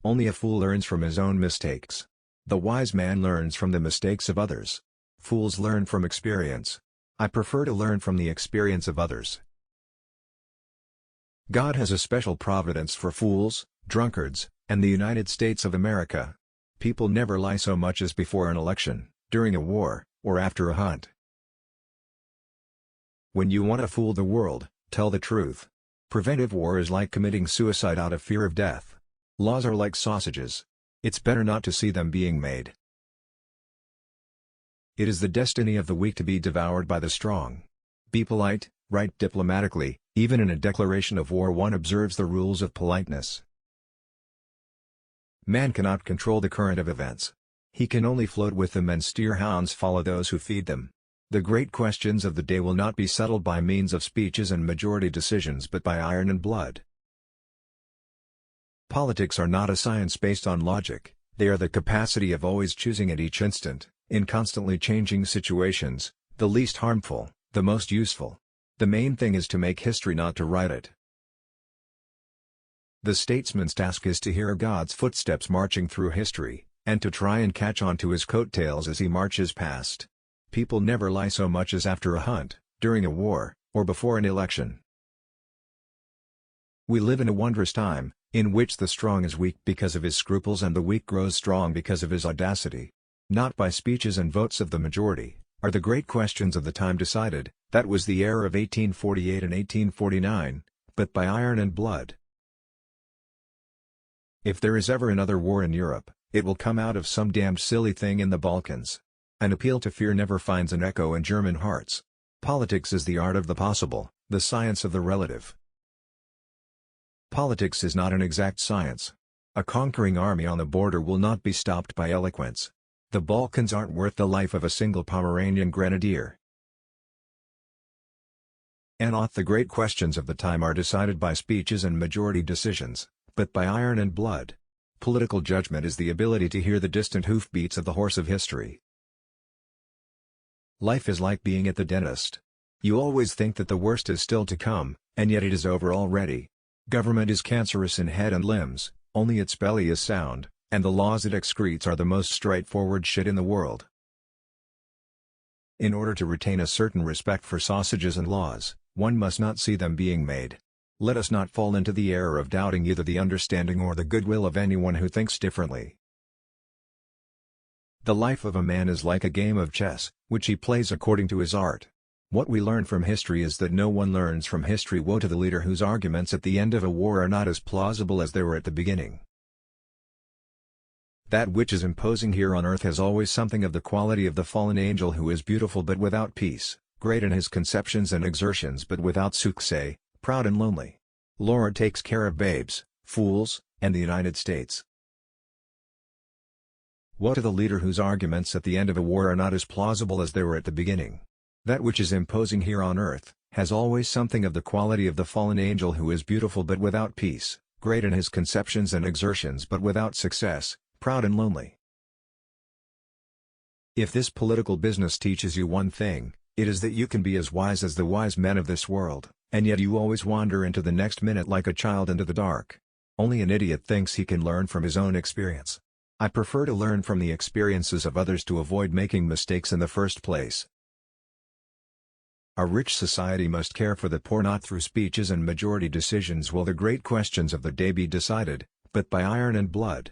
Only a fool learns from his own mistakes. The wise man learns from the mistakes of others. Fools learn from experience. I prefer to learn from the experience of others. God has a special providence for fools, drunkards, and the United States of America. People never lie so much as before an election, during a war, or after a hunt. When you want to fool the world, tell the truth. Preventive war is like committing suicide out of fear of death. Laws are like sausages. It's better not to see them being made. It is the destiny of the weak to be devoured by the strong. Be polite, write diplomatically. Even in a declaration of war one observes the rules of politeness. Man cannot control the current of events. He can only float with them, and steer hounds follow those who feed them. The great questions of the day will not be settled by means of speeches and majority decisions but by iron and blood. Politics are not a science based on logic, they are the capacity of always choosing at each instant, in constantly changing situations, the least harmful, the most useful. The main thing is to make history, not to write it. The statesman's task is to hear God's footsteps marching through history, and to try and catch on to his coattails as he marches past. People never lie so much as after a hunt, during a war, or before an election. We live in a wondrous time, in which the strong is weak because of his scruples and the weak grows strong because of his audacity. Not by speeches and votes of the majority, are the great questions of the time decided, that was the era of 1848 and 1849, but by iron and blood. If there is ever another war in Europe, it will come out of some damned silly thing in the Balkans. An appeal to fear never finds an echo in German hearts. Politics is the art of the possible, the science of the relative. Politics is not an exact science. A conquering army on the border will not be stopped by eloquence. The Balkans aren't worth the life of a single Pomeranian grenadier. The great questions of the time are decided by speeches and majority decisions, but by iron and blood. Political judgment is the ability to hear the distant hoofbeats of the horse of history. Life is like being at the dentist. You always think that the worst is still to come, and yet it is over already. Government is cancerous in head and limbs, only its belly is sound, and the laws it excretes are the most straightforward shit in the world. In order to retain a certain respect for sausages and laws, one must not see them being made. Let us not fall into the error of doubting either the understanding or the goodwill of anyone who thinks differently. The life of a man is like a game of chess, which he plays according to his art. What we learn from history is that no one learns from history. Woe to the leader whose arguments at the end of a war are not as plausible as they were at the beginning. That which is imposing here on earth has always something of the quality of the fallen angel who is beautiful but without peace, great in his conceptions and exertions but without success, proud and lonely. Lord takes care of babes, fools, and the United States. Woe to the leader whose arguments at the end of a war are not as plausible as they were at the beginning. That which is imposing here on earth, has always something of the quality of the fallen angel who is beautiful but without peace, great in his conceptions and exertions but without success, proud and lonely. If this political business teaches you one thing, it is that you can be as wise as the wise men of this world, and yet you always wander into the next minute like a child into the dark. Only an idiot thinks he can learn from his own experience. I prefer to learn from the experiences of others to avoid making mistakes in the first place. A rich society must care for the poor not through speeches and majority decisions will the great questions of the day be decided, but by iron and blood.